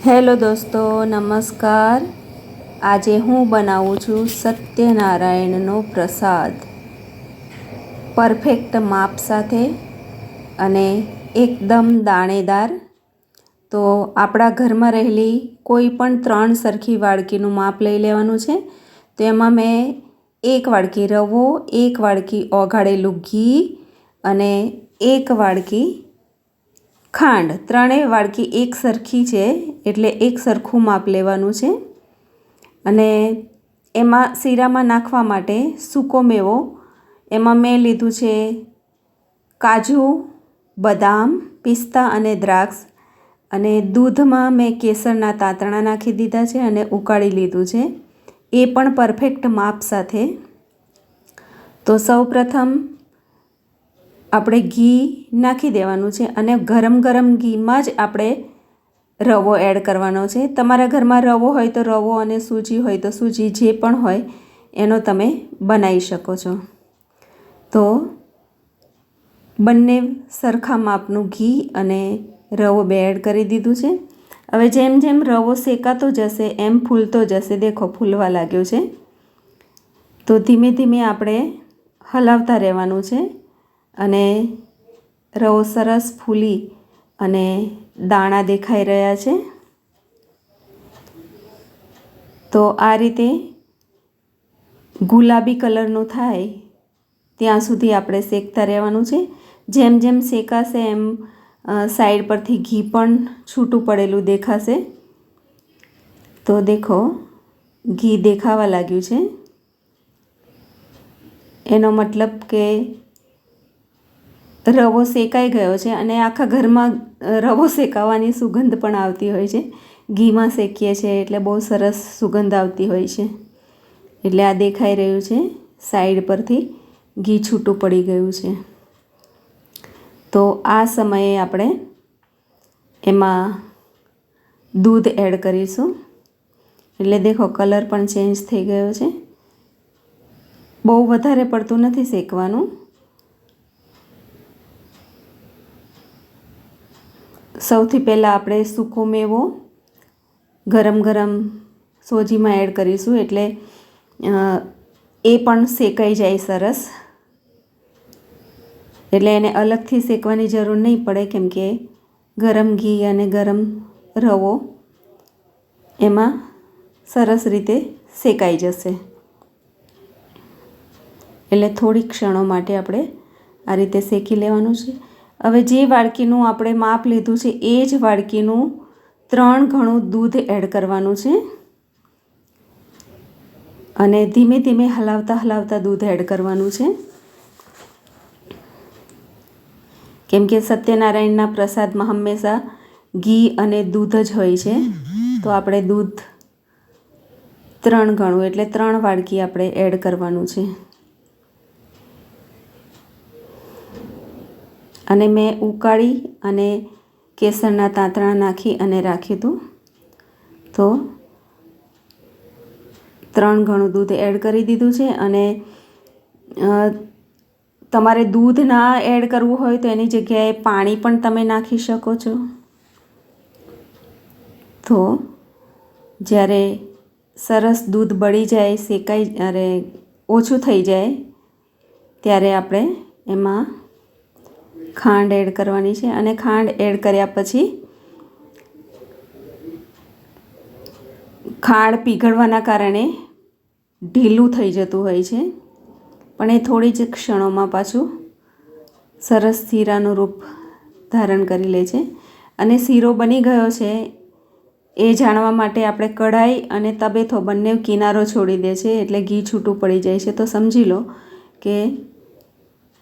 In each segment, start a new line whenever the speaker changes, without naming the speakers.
Hello દોસ્તો, નમસ્કાર. આજે હું બનાવું છું સત્યનારાયણનો પ્રસાદ પરફેક્ટ માપ સાથે અને એકદમ દાણેદાર. તો આપણા ઘરમાં રહેલી કોઈ પણ 3 સરખી વાડકીનું માપ લઈ લેવાનું છે. તો એમાં મેં 1 વાડકી રવો, 1 વાડકી ઓગાળેલું ઘી અને 1 વાડકી ખાંડ, ત્રણેય વાડકી એક સરખી છે એટલે એક સરખું માપ લેવાનું છે. અને એમાં શીરામાં નાખવા માટે સૂકો મેવો એમાં મેં લીધું છે કાજુ, બદામ, પિસ્તા અને દ્રાક્ષ. અને દૂધમાં મેં કેસરના તાંતણા નાખી દીધા છે અને ઉકાળી લીધું છે, એ પણ પરફેક્ટ માપ સાથે. તો સૌપ્રથમ આપણે ઘી નાખી દેવાનું છે અને ગરમ ગરમ ઘીમાં જ આપણે રવો એડ કરવાનો છે. તમારા ઘરમાં રવો હોય તો રવો અને સૂજી હોય તો સૂજી, જે પણ હોય એનો તમે બનાવી શકો છો. તો બંને સરખા માપનું ઘી અને રવો બે એડ કરી દીધું છે. હવે જેમ જેમ રવો શેકાતો જશે એમ ફૂલતો જશે. દેખો ફૂલવા લાગ્યો છે. તો ધીમે ધીમે આપણે હલાવતા રહેવાનું છે અને રવો સરસ ફૂલી અને દાણા દેખાઈ રહ્યા છે. તો આ રીતે ગુલાબી કલરનું થાય ત્યાં સુધી આપણે શેકતા રહેવાનું છે. જેમ જેમ શેકાશે એમ સાઈડ પરથી ઘી પણ છૂટું પડેલું દેખાશે. તો દેખો ઘી દેખાવા લાગ્યું છે. એનો મતલબ કે રવો શેકાઈ ગયો છે અને આખા ઘરમાં રવો શેકાવાની સુગંધ પણ આવતી હોય છે. ઘીમાં શેકીએ છીએ એટલે બહુ સરસ સુગંધ આવતી હોય છે. એટલે આ દેખાઈ રહ્યું છે સાઈડ પરથી ઘી છૂટું પડી ગયું છે. તો આ સમયે આપણે એમાં દૂધ એડ કરીશું. એટલે દેખો કલર પણ ચેન્જ થઈ ગયો છે. બહુ વધારે પડતું નથી શેકવાનું. સૌથી પહેલાં આપણે સૂકો મેવો ગરમ ગરમ સોજીમાં એડ કરીશું એટલે એ પણ શેકાઈ જાય સરસ. એટલે એને અલગથી શેકવાની જરૂર નહીં પડે, કેમ કે ગરમ ઘી અને ગરમ રવો એમાં સરસ રીતે શેકાઈ જશે. એટલે થોડી ક્ષણો માટે આપણે આ રીતે શેકી લેવાનું છે. હવે જે વાડકીનું આપણે માપ લીધું છે એ જ વાડકીનું 3 ગણું દૂધ એડ કરવાનું છે અને ધીમે ધીમે હલાવતા હલાવતા દૂધ એડ કરવાનું છે. કેમ કે સત્યનારાયણના પ્રસાદમાં હંમેશા ઘી અને દૂધ જ હોય છે. તો આપણે દૂધ 3 ગણું એટલે 3 વાડકી આપણે એડ કરવાનું છે. અને મેં ઉકાળી અને કેસરના તાંતણા નાખી અને રાખ્યું હતું. તો 3 ગણું દૂધ એડ કરી દીધું છે. અને તમારે દૂધ ના એડ કરવું હોય તો એની જગ્યાએ પાણી પણ તમે નાખી શકો છો. તો જ્યારે સરસ દૂધ બળી જાય, શેકાઈ અરે ઓછું થઈ જાય ત્યારે આપણે એમાં ખાંડ એડ કરવાની છે. અને ખાંડ એડ કર્યા પછી ખાંડ પીગળવાના કારણે ઢીલું થઈ જતું હોય છે, પણ એ થોડી જ ક્ષણોમાં પાછું સરસ શીરાનું રૂપ ધારણ કરી લે છે. અને શીરો બની ગયો છે એ જાણવા માટે આપણે કઢાઈ અને તબેથો બંને કિનારો છોડી દે છે એટલે ઘી છૂટું પડી જાય છે. તો સમજી લો કે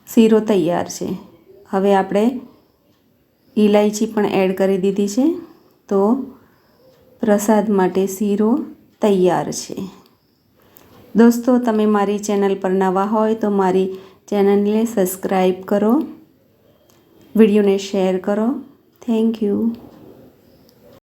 શીરો તૈયાર છે. હવે આપણે ઇલાયચી પણ એડ કરી દીધી છે. તો પ્રસાદ માટે શીરો તૈયાર છે. દોસ્તો, તમે મારી ચેનલ પર નવા હોય તો મારી ચેનલને સબસ્ક્રાઈબ કરો, વિડીયોને શેર કરો. Thank you.